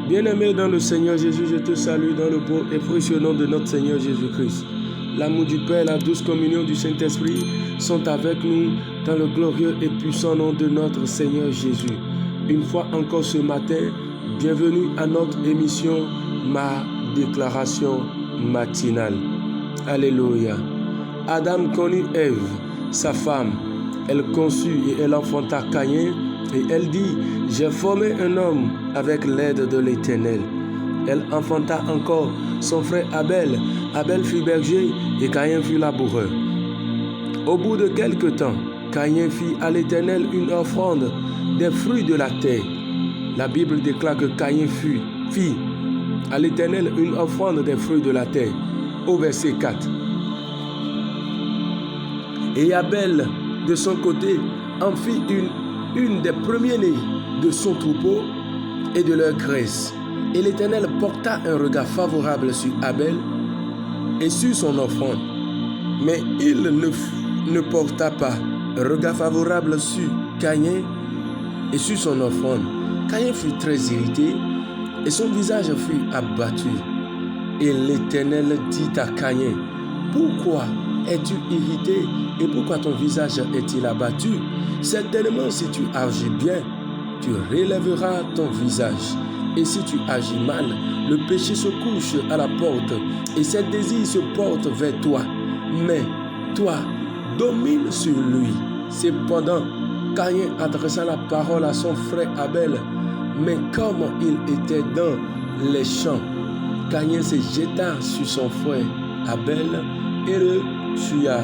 Bien-aimé dans le Seigneur Jésus, je te salue dans le beau et précieux nom de notre Seigneur Jésus-Christ. L'amour du Père, la douce communion du Saint-Esprit sont avec nous dans le glorieux et puissant nom de notre Seigneur Jésus. Une fois encore ce matin, bienvenue à notre émission Ma déclaration matinale. Alléluia. Adam connut Ève, sa femme. Elle conçut et elle enfanta Caïn. Et elle dit, j'ai formé un homme avec l'aide de l'Éternel. Elle enfanta encore son frère Abel. Abel fut berger et Caïn fut laboureur. Au bout de quelque temps, Caïn fit à l'Éternel une offrande des fruits de la terre. La Bible déclare que Caïn fit à l'Éternel une offrande des fruits de la terre. Au verset 4. Et Abel, de son côté, en fit une des premiers-nés de son troupeau et de leur graisse. Et l'Éternel porta un regard favorable sur Abel et sur son offrande. Mais il ne porta pas un regard favorable sur Caïn et sur son offrande. Caïn fut très irrité et son visage fut abattu. Et l'Éternel dit à Caïn, pourquoi es-tu irrité et pourquoi ton visage est-il abattu? Certainement, si tu agis bien, tu relèveras ton visage. Et si tu agis mal, le péché se couche à la porte et ses désirs se portent vers toi. Mais toi, domine sur lui. Cependant, Caïn adressa la parole à son frère Abel. Mais comme il était dans les champs, Caïn se jeta sur son frère Abel et le tua.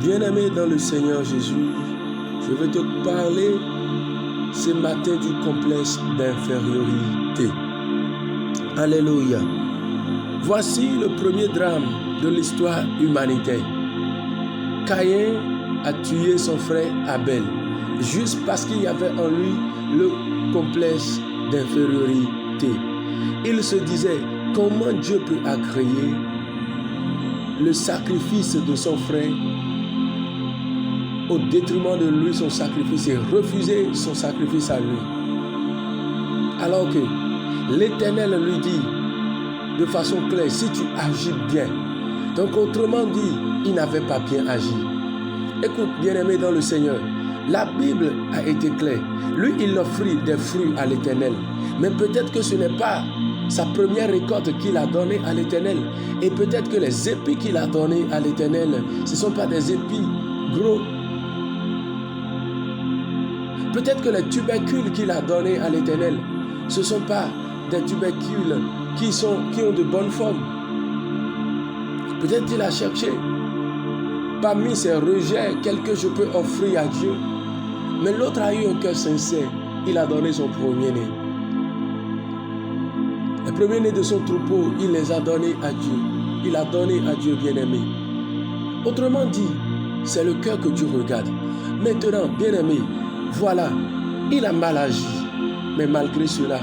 Bien-aimé dans le Seigneur Jésus, je vais te parler ce matin du complexe d'infériorité. Alléluia. Voici le premier drame de l'histoire humanitaire. Caïn a tué son frère Abel, juste parce qu'il y avait en lui le complexe d'infériorité. Il se disait, comment Dieu peut agréer le sacrifice de son frère au détriment de lui, son sacrifice, et refuser son sacrifice à lui. Alors que l'Éternel lui dit de façon claire, si tu agis bien. Donc autrement dit, il n'avait pas bien agi. Écoute, bien-aimé dans le Seigneur, la Bible a été claire. Lui, il offrit des fruits à l'Éternel. Mais peut-être que ce n'est pas sa première récolte qu'il a donnée à l'Éternel. Et peut-être que les épis qu'il a donnés à l'Éternel, ce ne sont pas des épis gros. Peut-être que les tubercules qu'il a donnés à l'Éternel, ce ne sont pas des tubercules qui ont de bonnes formes. Peut-être qu'il a cherché parmi ses rejets quelques je peux offrir à Dieu. Mais l'autre a eu un cœur sincère. Il a donné son premier-né. Les premiers-nés de son troupeau, il les a donnés à Dieu. Il a donné à Dieu bien-aimé. Autrement dit, c'est le cœur que Dieu regarde. Maintenant, bien-aimé, voilà, il a mal agi. Mais malgré cela,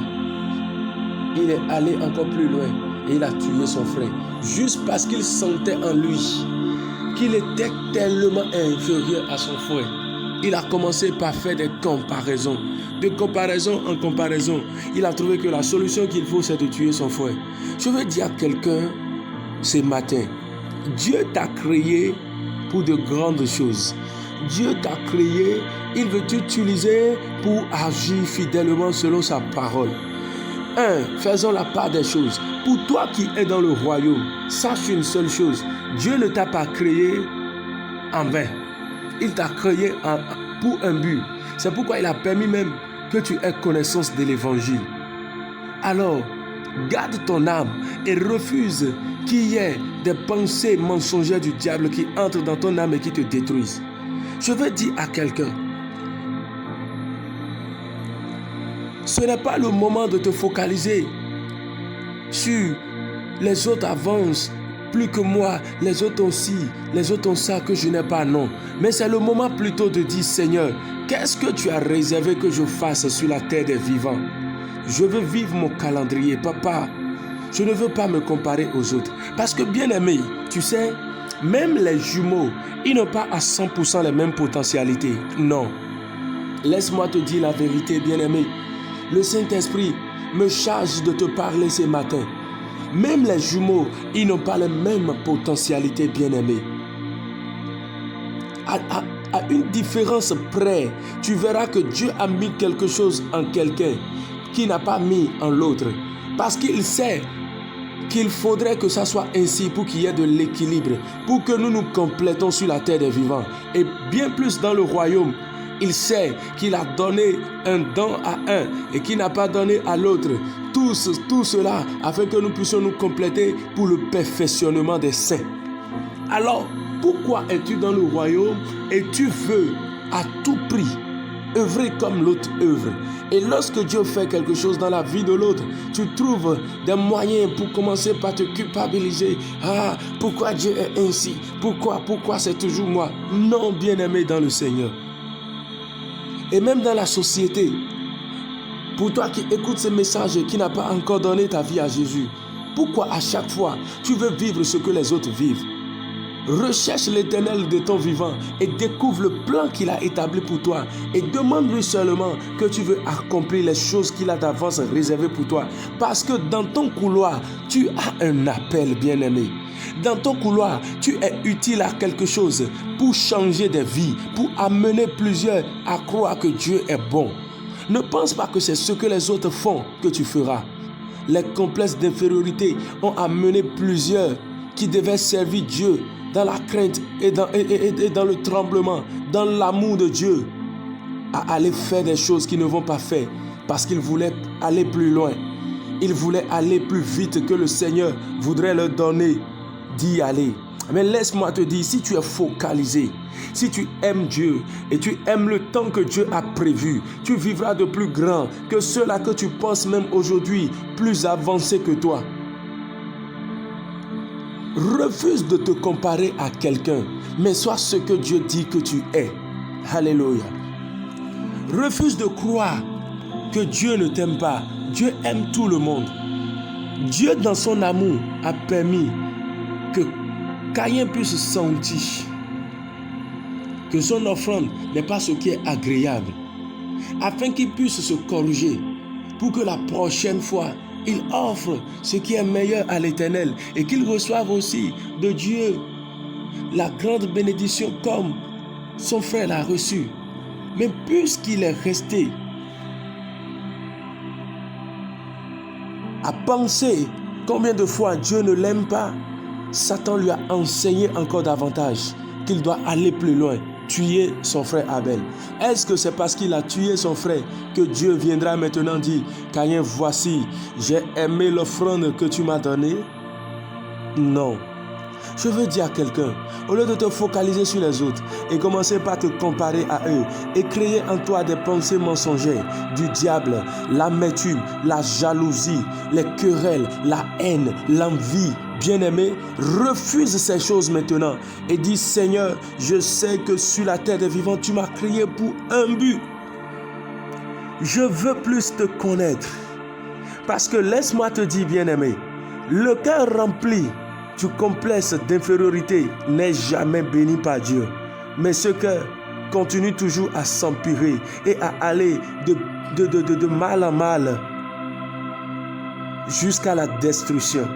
il est allé encore plus loin et il a tué son frère. Juste parce qu'il sentait en lui qu'il était tellement inférieur à son frère. Il a commencé par faire des comparaisons. De comparaison en comparaison, il a trouvé que la solution qu'il faut, c'est de tuer son frère. Je veux dire à quelqu'un ce matin, Dieu t'a créé pour de grandes choses. Dieu t'a créé, il veut t'utiliser pour agir fidèlement selon sa parole. Faisons la part des choses. Pour toi qui es dans le royaume, sache une seule chose, Dieu ne t'a pas créé en vain. Il t'a créé pour un but. C'est pourquoi il a permis même que tu aies connaissance de l'évangile. Alors, garde ton âme et refuse qu'il y ait des pensées mensongères du diable qui entrent dans ton âme et qui te détruisent. Je veux dire à quelqu'un, ce n'est pas le moment de te focaliser sur les autres avancent plus que moi, les autres ont ci, les autres ont ça que je n'ai pas, non. Mais c'est le moment plutôt de dire, Seigneur, qu'est-ce que tu as réservé que je fasse sur la terre des vivants? Je veux vivre mon calendrier, papa. Je ne veux pas me comparer aux autres. Parce que bien aimé, tu sais, même les jumeaux, ils n'ont pas à 100% les mêmes potentialités. Non. Laisse-moi te dire la vérité, bien aimé. Le Saint-Esprit me charge de te parler ce matin. Même les jumeaux, ils n'ont pas les mêmes potentialités, bien-aimés. À une différence près, tu verras que Dieu a mis quelque chose en quelqu'un qui n'a pas mis en l'autre. Parce qu'il sait qu'il faudrait que ça soit ainsi pour qu'il y ait de l'équilibre, pour que nous nous complétons sur la terre des vivants. Et bien plus dans le royaume, il sait qu'il a donné un don à un et qu'il n'a pas donné à l'autre. Tout cela afin que nous puissions nous compléter pour le perfectionnement des saints. Alors, pourquoi es-tu dans le royaume et tu veux à tout prix œuvrer comme l'autre œuvre? Et lorsque Dieu fait quelque chose dans la vie de l'autre, tu trouves des moyens pour commencer par te culpabiliser. Ah, pourquoi Dieu est ainsi? Pourquoi c'est toujours moi? Non, bien-aimé dans le Seigneur. Et même dans la société, pour toi qui écoutes ce message et qui n'a pas encore donné ta vie à Jésus, pourquoi à chaque fois tu veux vivre ce que les autres vivent? Recherche l'Éternel de ton vivant et découvre le plan qu'il a établi pour toi et demande-lui seulement que tu veux accomplir les choses qu'il a d'avance réservées pour toi. Parce que dans ton couloir, tu as un appel, bien-aimé. Dans ton couloir, tu es utile à quelque chose pour changer des vies, pour amener plusieurs à croire que Dieu est bon. Ne pense pas que c'est ce que les autres font que tu feras. Les complexes d'infériorité ont amené plusieurs qui devaient servir Dieu dans la crainte et dans le tremblement, dans l'amour de Dieu, à aller faire des choses qu'ils ne vont pas faire parce qu'ils voulaient aller plus loin. Ils voulaient aller plus vite que le Seigneur voudrait leur donner d'y aller. Mais laisse-moi te dire, si tu es focalisé, si tu aimes Dieu et tu aimes le temps que Dieu a prévu, tu vivras de plus grand que ceux-là que tu penses même aujourd'hui plus avancés que toi. Refuse de te comparer à quelqu'un, mais sois ce que Dieu dit que tu es. Alléluia. Refuse de croire que Dieu ne t'aime pas. Dieu aime tout le monde. Dieu, dans son amour, a permis que Caïn puisse sentir que son offrande n'est pas ce qui est agréable, afin qu'il puisse se corriger pour que la prochaine fois, il offre ce qui est meilleur à l'Éternel et qu'il reçoive aussi de Dieu la grande bénédiction comme son frère l'a reçu. Mais puisqu'il est resté à penser combien de fois Dieu ne l'aime pas, Satan lui a enseigné encore davantage qu'il doit aller plus loin, tuer son frère Abel. Est-ce que c'est parce qu'il a tué son frère que Dieu viendra maintenant dire: Caïn, voici, j'ai aimé l'offrande que tu m'as donnée? Non. Je veux dire à quelqu'un, au lieu de te focaliser sur les autres et commencer par te comparer à eux et créer en toi des pensées mensongères du diable, l'amertume, la jalousie, les querelles, la haine, l'envie, bien-aimé, refuse ces choses maintenant et dis: Seigneur, je sais que sur la terre des vivants, tu m'as créé pour un but. Je veux plus te connaître. Parce que laisse-moi te dire, bien-aimé, le cœur rempli du complexe d'infériorité n'est jamais béni par Dieu. Mais ce cœur continue toujours à s'empirer et à aller de mal en mal jusqu'à la destruction.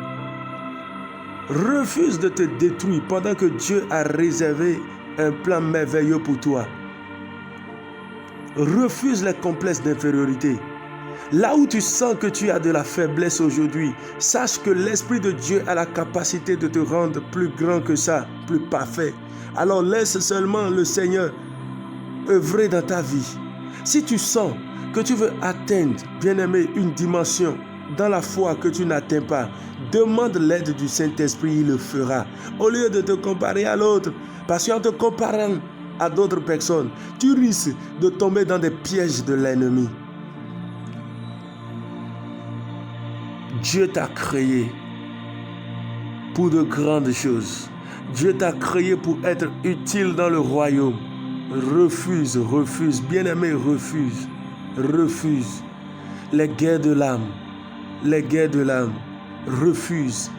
Refuse de te détruire pendant que Dieu a réservé un plan merveilleux pour toi. Refuse les complexes d'infériorité. Là où tu sens que tu as de la faiblesse aujourd'hui, sache que l'Esprit de Dieu a la capacité de te rendre plus grand que ça, plus parfait. Alors laisse seulement le Seigneur œuvrer dans ta vie. Si tu sens que tu veux atteindre, bien-aimé, une dimension dans la foi que tu n'atteins pas, demande l'aide du Saint-Esprit, il le fera. Au lieu de te comparer à l'autre, parce qu'en te comparant à d'autres personnes, tu risques de tomber dans des pièges de l'ennemi. Dieu t'a créé pour de grandes choses. Dieu t'a créé pour être utile dans le royaume. Refuse, bien-aimé, refuse. Les guerres de l'âme, refuse.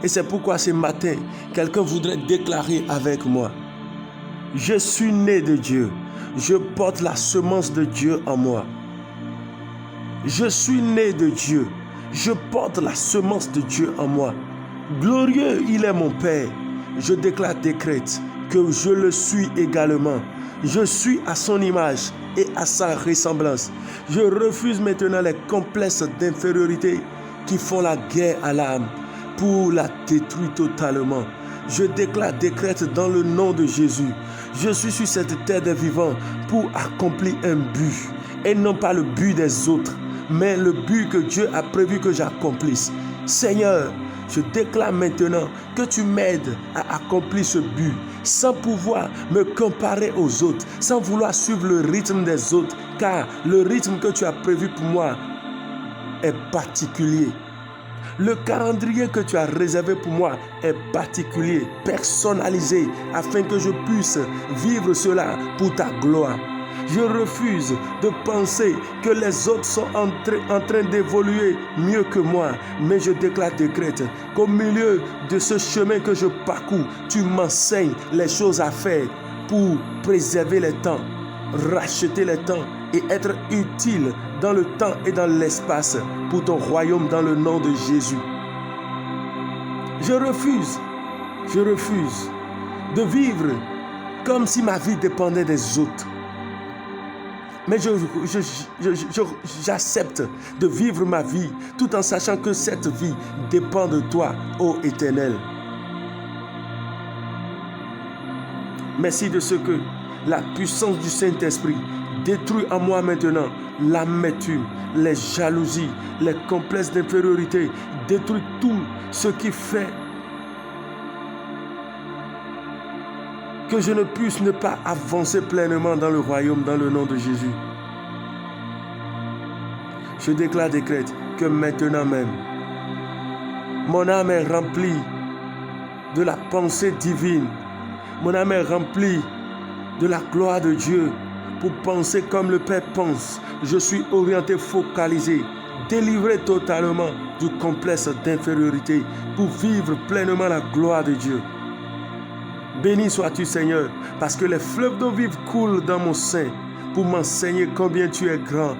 Et c'est pourquoi ce matin, quelqu'un voudrait déclarer avec moi: je suis né de Dieu, je porte la semence de Dieu en moi. Je suis né de Dieu. Je porte la semence de Dieu en moi. Glorieux, il est mon Père. Je décrète que je le suis également. Je suis à son image et à sa ressemblance. Je refuse maintenant les complexes d'infériorité qui font la guerre à l'âme pour la détruire totalement. Je décrète dans le nom de Jésus. Je suis sur cette terre des vivants pour accomplir un but. Et non pas le but des autres, mais le but que Dieu a prévu que j'accomplisse. Seigneur, je déclare maintenant que tu m'aides à accomplir ce but sans pouvoir me comparer aux autres, sans vouloir suivre le rythme des autres, car le rythme que tu as prévu pour moi est particulier. Le calendrier que tu as réservé pour moi est particulier, personnalisé, afin que je puisse vivre cela pour ta gloire. Je refuse de penser que les autres sont en train d'évoluer mieux que moi. Mais je décrète qu'au milieu de ce chemin que je parcours, tu m'enseignes les choses à faire pour préserver les temps, racheter les temps et être utile dans le temps et dans l'espace pour ton royaume dans le nom de Jésus. Je refuse de vivre comme si ma vie dépendait des autres. Mais j'accepte de vivre ma vie tout en sachant que cette vie dépend de toi, ô Éternel. Merci de ce que la puissance du Saint-Esprit détruit en moi maintenant l'amertume, les jalousies, les complexes d'infériorité, détruit tout ce qui fait que je ne puisse ne pas avancer pleinement dans le royaume dans le nom de Jésus. Je décrète que maintenant même, mon âme est remplie de la pensée divine. Mon âme est remplie de la gloire de Dieu pour penser comme le Père pense. Je suis orienté, focalisé, délivré totalement du complexe d'infériorité pour vivre pleinement la gloire de Dieu. Béni sois-tu, Seigneur, parce que les fleuves d'eau vive coulent dans mon sein pour m'enseigner combien tu es grand